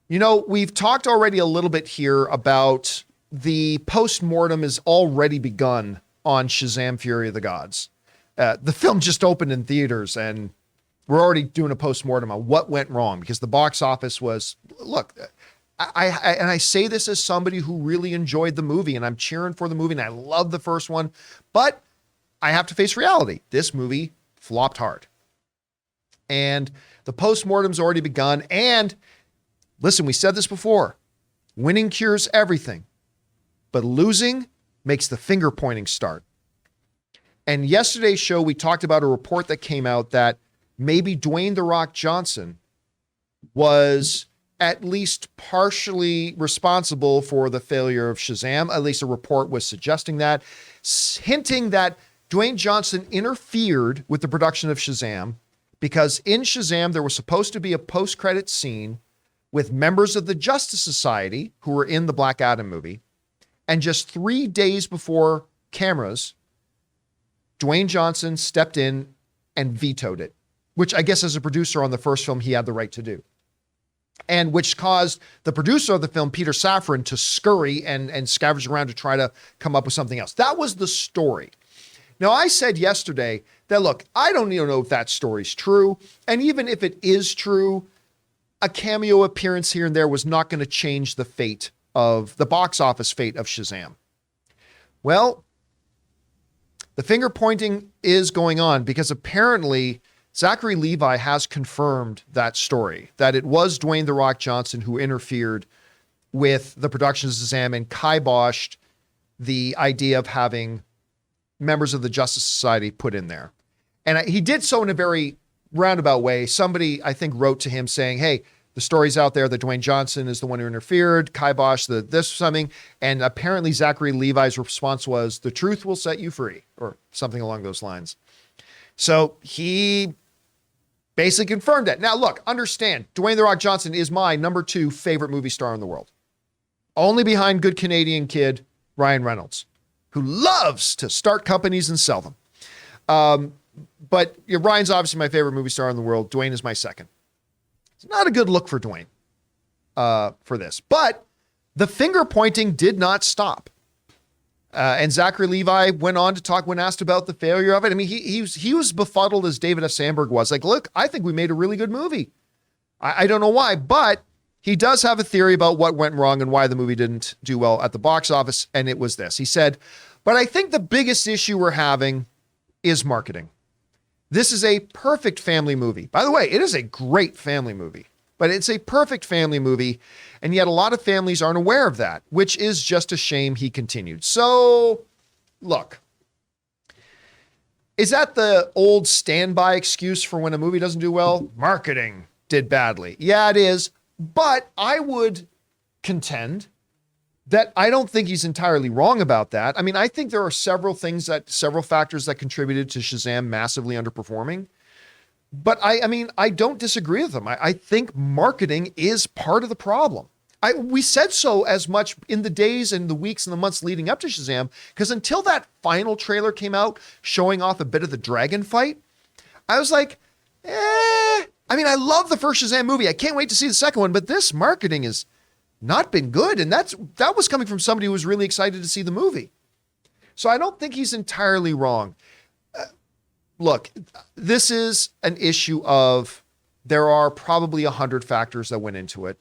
You know, we've talked already a little bit here about the post-mortem has already begun on Shazam! Fury of the Gods. The film just opened in theaters and we're already doing a post-mortem on what went wrong because the box office was, look, I say this as somebody who really enjoyed the movie and I'm cheering for the movie and I love the first one, but I have to face reality. This movie flopped hard. And the post-mortem's already begun. And listen, we said this before, winning cures everything, but losing makes the finger pointing start. And yesterday's show, we talked about a report that came out that maybe Dwayne "The Rock" Johnson was at least partially responsible for the failure of Shazam. At least a report was suggesting that, hinting that Dwayne Johnson interfered with the production of Shazam because in Shazam, there was supposed to be a post-credit scene with members of the Justice Society who were in the Black Adam movie. And just 3 days before cameras, Dwayne Johnson stepped in and vetoed it, which I guess as a producer on the first film, he had the right to do. And which caused the producer of the film, Peter Safran, to scurry and scavenge around to try to come up with something else. That was the story. Now, I said yesterday that, look, I don't even know if that story's true. And even if it is true, a cameo appearance here and there was not going to change the fate of the box office fate of Shazam. Well, the finger pointing is going on because apparently Zachary Levi has confirmed that story, that it was Dwayne "The Rock" Johnson who interfered with the production of Shazam and kiboshed the idea of having members of the Justice Society put in there. And he did so in a very roundabout way. Somebody, I think, wrote to him saying, hey, the story's out there that Dwayne Johnson is the one who interfered, kibosh this something. And apparently Zachary Levi's response was, the truth will set you free, or something along those lines. So he basically confirmed that. Now, look, understand, Dwayne "The Rock" Johnson is my number 2 favorite movie star in the world. Only behind good Canadian kid, Ryan Reynolds, who loves to start companies and sell them. But Ryan's obviously my favorite movie star in the world. Dwayne is my second. It's not a good look for Dwayne for this. But the finger pointing did not stop. And Zachary Levi went on to talk when asked about the failure of it. I mean, he was befuddled as David F. Sandberg was. Like, look, I think we made a really good movie. I don't know why, but he does have a theory about what went wrong and why the movie didn't do well at the box office. And it was this. He said, but I think the biggest issue we're having is marketing. This is a perfect family movie. By the way, it is a great family movie, but it's a perfect family movie. And yet a lot of families aren't aware of that, which is just a shame, he continued. So look, is that the old standby excuse for when a movie doesn't do well? Marketing did badly. Yeah, it is. But I would contend that I don't think he's entirely wrong about that. I mean, I think there are several factors that contributed to Shazam massively underperforming. But I don't disagree with him. I think marketing is part of the problem. We said so as much in the days and the weeks and the months leading up to Shazam, because until that final trailer came out showing off a bit of the dragon fight, I was like, I love the first Shazam movie. I can't wait to see the second one, but this marketing has not been good. And that was coming from somebody who was really excited to see the movie. So I don't think he's entirely wrong. Look, this is an issue of there are probably 100 factors that went into it.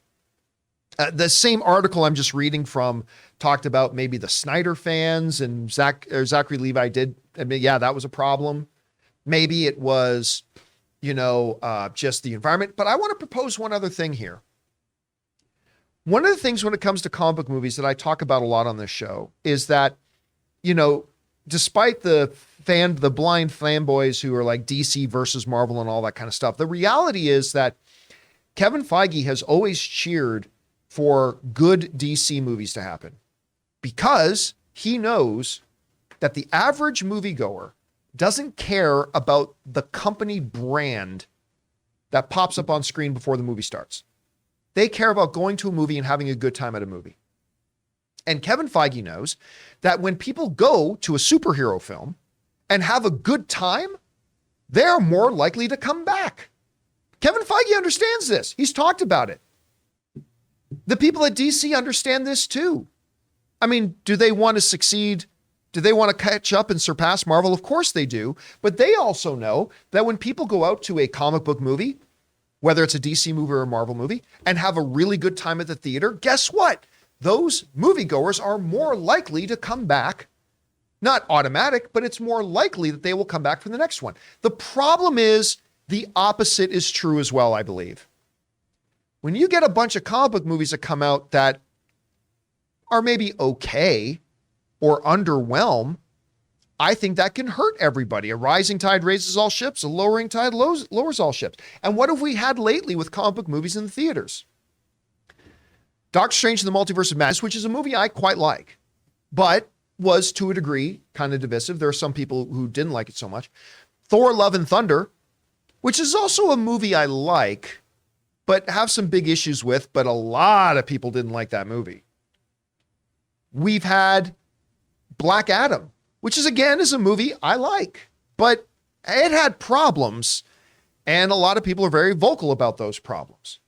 The same article I'm just reading from talked about maybe the Snyder fans and Zachary Levi did. Yeah, that was a problem. Maybe it was, just the environment. But I want to propose one other thing here. One of the things when it comes to comic book movies that I talk about a lot on this show is that, despite the blind fanboys who are like DC versus Marvel and all that kind of stuff, the reality is that Kevin Feige has always cheered for good DC movies to happen because he knows that the average moviegoer doesn't care about the company brand that pops up on screen before the movie starts. They care about going to a movie and having a good time at a movie. And Kevin Feige knows that when people go to a superhero film and have a good time, they're more likely to come back. Kevin Feige understands this. He's talked about it. The people at DC understand this too. I mean, do they want to succeed? Do they want to catch up and surpass Marvel? Of course they do. But they also know that when people go out to a comic book movie, whether it's a DC movie or a Marvel movie, and have a really good time at the theater, guess what? Those moviegoers are more likely to come back. Not automatic, but it's more likely that they will come back for the next one. The problem is the opposite is true as well, I believe. When you get a bunch of comic book movies that come out that are maybe okay or underwhelm, I think that can hurt everybody. A rising tide raises all ships, a lowering tide lowers all ships. And what have we had lately with comic book movies in the theaters? Doctor Strange in the Multiverse of Madness, which is a movie I quite like, but was to a degree kind of divisive. There are some people who didn't like it so much. Thor, Love and Thunder, which is also a movie I like, but have some big issues with, but a lot of people didn't like that movie. We've had Black Adam, which is a movie I like, but it had problems, and a lot of people are very vocal about those problems.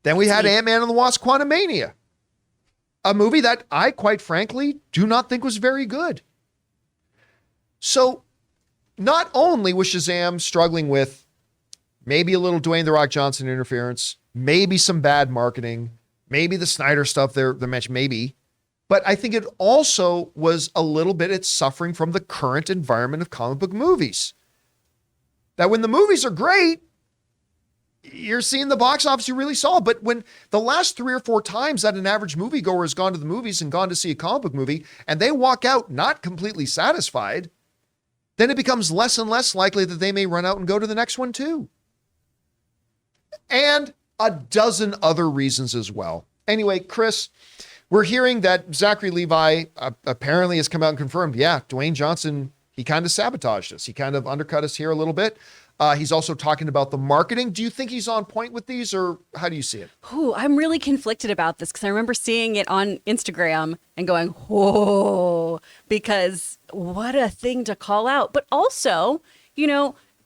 Then we had Ant-Man and the Wasp: Quantumania, a movie that I, quite frankly, do not think was very good. So not only was Shazam struggling with maybe a little Dwayne "The Rock" Johnson interference, maybe some bad marketing, maybe the Snyder stuff they mentioned, maybe, but I think it also was a little bit, it's suffering from the current environment of comic book movies. That when the movies are great, you're seeing the box office you really saw. But when the last 3 or 4 times that an average moviegoer has gone to the movies and gone to see a comic book movie and they walk out not completely satisfied, then it becomes less and less likely that they may run out and go to the next one too. And a dozen other reasons as well. Anyway, Chris, we're hearing that Zachary Levi apparently has come out and confirmed, yeah, Dwayne Johnson, he kind of sabotaged us. He kind of undercut us here a little bit. He's also talking about the marketing. Do you think he's on point with these, or how do you see it? Ooh, I'm really conflicted about this because I remember seeing it on Instagram and going, whoa, because what a thing to call out. But also,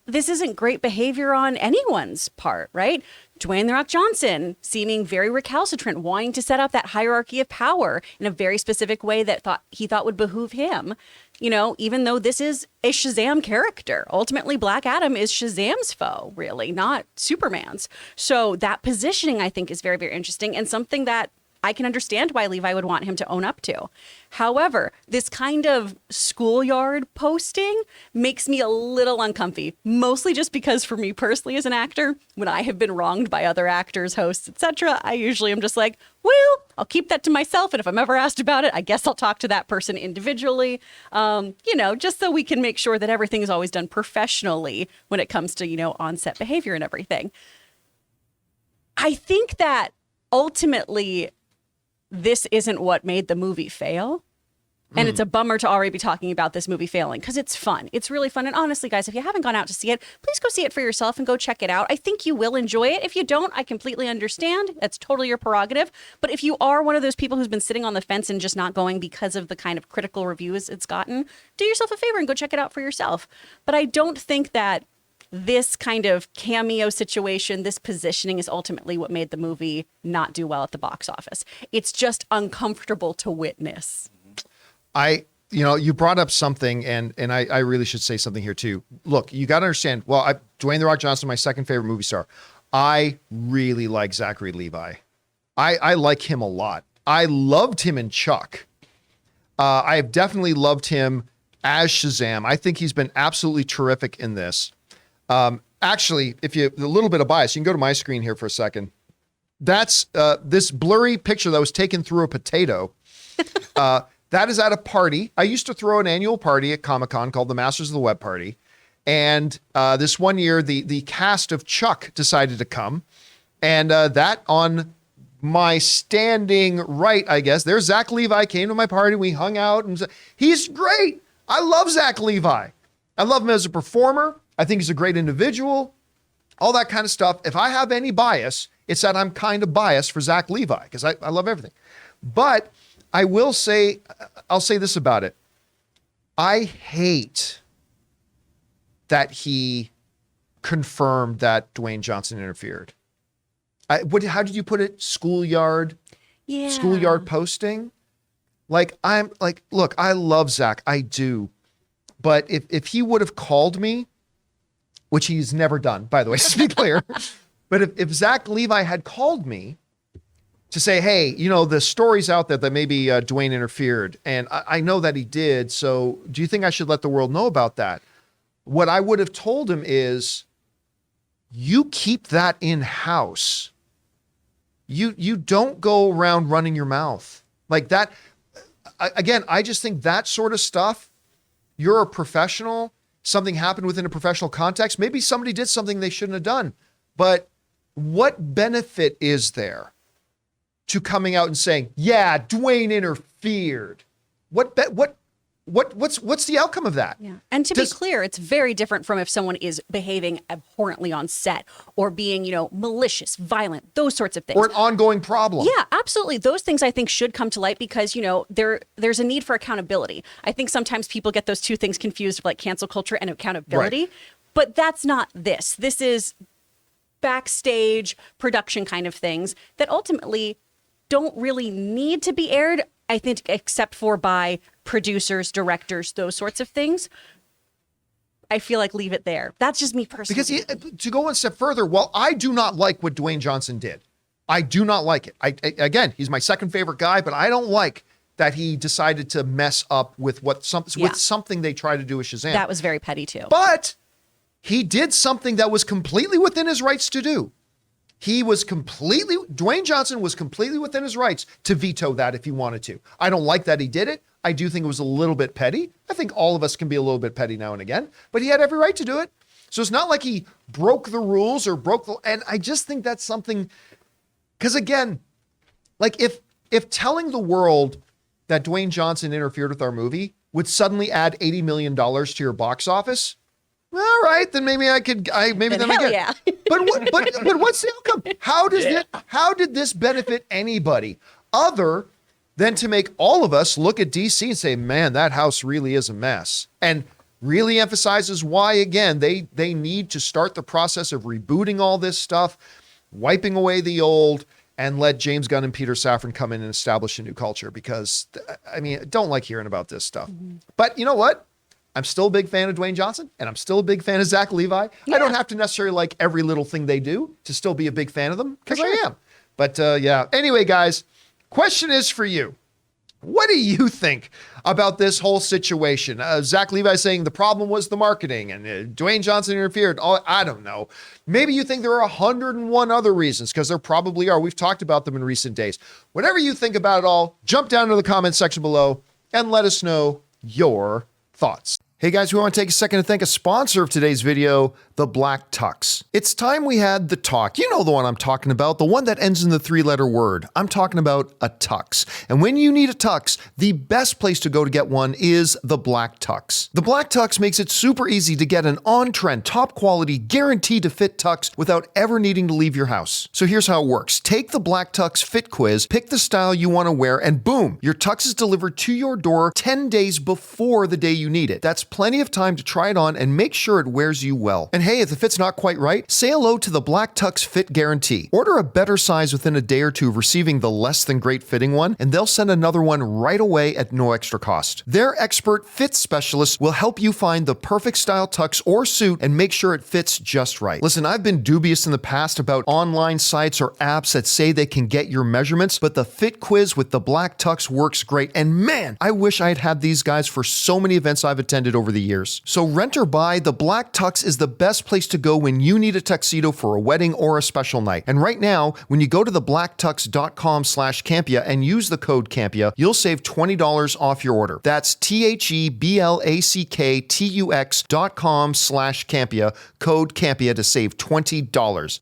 this isn't great behavior on anyone's part, right? Dwayne "The Rock" Johnson seeming very recalcitrant, wanting to set up that hierarchy of power in a very specific way that he thought would behoove him. Even though this is a Shazam character, ultimately Black Adam is Shazam's foe, really, not Superman's. So that positioning, I think, is very, very interesting and something that I can understand why Levi would want him to own up to. However, this kind of schoolyard posting makes me a little uncomfy, mostly just because for me personally as an actor, when I have been wronged by other actors, hosts, etc., I usually am just like, well, I'll keep that to myself. And if I'm ever asked about it, I guess I'll talk to that person individually, just so we can make sure that everything is always done professionally when it comes to, on-set behavior and everything. I think that ultimately, this isn't what made the movie fail. And it's a bummer to already be talking about this movie failing because it's fun. It's really fun. And honestly, guys, if you haven't gone out to see it, please go see it for yourself and go check it out. I think you will enjoy it. If you don't, I completely understand. That's totally your prerogative. But if you are one of those people who's been sitting on the fence and just not going because of the kind of critical reviews it's gotten, do yourself a favor and go check it out for yourself. But I don't think that this kind of cameo situation, this positioning is ultimately what made the movie not do well at the box office. It's just uncomfortable to witness. You brought up something, and I really should say something here too. Look, you got to understand, Dwayne "The Rock" Johnson, my second favorite movie star. I really like Zachary Levi. I like him a lot. I loved him in Chuck. I have definitely loved him as Shazam. I think he's been absolutely terrific in this. Actually, if you a little bit of bias, you can go to my screen here for a second. That's this blurry picture that was taken through a potato. That is at a party. I used to throw an annual party at Comic-Con called the Masters of the Web Party. And this one year, the cast of Chuck decided to come. And that on my standing right, I guess, there's Zach Levi, came to my party. We hung out. And he's great. I love Zach Levi. I love him as a performer. I think he's a great individual, all that kind of stuff. If I have any bias, it's that I'm kind of biased for Zach Levi because I love everything. But I will say, I'll say this about it. I hate that he confirmed that Dwayne Johnson interfered. How did you put it? Schoolyard posting. Like, look, I love Zach. I do. But if he would have called me, which he's never done, by the way, to be clear. But if Zach Levi had called me to say, hey, the story's out there that maybe Dwayne interfered, and I know that he did, so do you think I should let the world know about that? What I would have told him is, you keep that in-house. You don't go around running your mouth. Like that, again, I just think that sort of stuff, you're a professional, something happened within a professional context, maybe somebody did something they shouldn't have done, but what benefit is there to coming out and saying, yeah, Dwayne interfered? What's the outcome of that? Yeah. And to be clear, it's very different from if someone is behaving abhorrently on set or being, malicious, violent, those sorts of things. Or an ongoing problem. Yeah, absolutely. Those things I think should come to light because, there's a need for accountability. I think sometimes people get those two things confused, like cancel culture and accountability. Right. But that's not this. This is backstage production kind of things that ultimately don't really need to be aired, I think, except for by producers, directors, those sorts of things. I feel like leave it there. That's just me personally. Because to go one step further, while I do not like what Dwayne Johnson did, I do not like it. Again, he's my second favorite guy, but I don't like that he decided to mess up with with something they tried to do with Shazam. That was very petty too. But he did something that was completely within his rights to do. Dwayne Johnson was completely within his rights to veto that if he wanted to. I don't like that he did it. I do think it was a little bit petty. I think all of us can be a little bit petty now and again, but he had every right to do it. So it's not like he broke the rules or and I just think that's something, because again, like if telling the world that Dwayne Johnson interfered with our movie would suddenly add $80 million to your box office, all right, then maybe I get. Yeah. But what's the outcome? How did this benefit anybody other than to make all of us look at DC and say, man, that house really is a mess, and really emphasizes why, again, they need to start the process of rebooting all this stuff, wiping away the old, and let James Gunn and Peter Safran come in and establish a new culture, because I don't like hearing about this stuff. Mm-hmm. But you know what? I'm still a big fan of Dwayne Johnson, and I'm still a big fan of Zach Levi. Yeah. I don't have to necessarily like every little thing they do to still be a big fan of them, because I am. But yeah. Anyway, guys, question is for you. What do you think about this whole situation? Zach Levi saying the problem was the marketing, and Dwayne Johnson interfered. Oh, I don't know. Maybe you think there are 101 other reasons, because there probably are. We've talked about them in recent days. Whatever you think about it all, jump down to the comment section below and let us know your thoughts. Hey guys, we want to take a second to thank a sponsor of today's video, the Black Tux. It's time we had the talk. You know the one I'm talking about, the one that ends in the 3-letter word. I'm talking about a tux. And when you need a tux, the best place to go to get one is the Black Tux. The Black Tux makes it super easy to get an on-trend, top-quality, guaranteed to fit tux without ever needing to leave your house. So here's how it works. Take the Black Tux fit quiz, pick the style you want to wear, and boom, your tux is delivered to your door 10 days before the day you need it. That's plenty of time to try it on and make sure it wears you well. And hey, if the fit's not quite right, say hello to the Black Tux Fit Guarantee. Order a better size within a day or two of receiving the less than great fitting one, and they'll send another one right away at no extra cost. Their expert fit specialists will help you find the perfect style tux or suit and make sure it fits just right. Listen, I've been dubious in the past about online sites or apps that say they can get your measurements, but the fit quiz with the Black Tux works great. And man, I wish I had had these guys for so many events I've attended over the years. So rent or buy, the Black Tux is the best place to go when you need a tuxedo for a wedding or a special night. And right now, when you go to theblacktux.com/Campea and use the code Campea, you'll save $20 off your order. That's TheBlackTux.com/Campea, code Campea to save $20.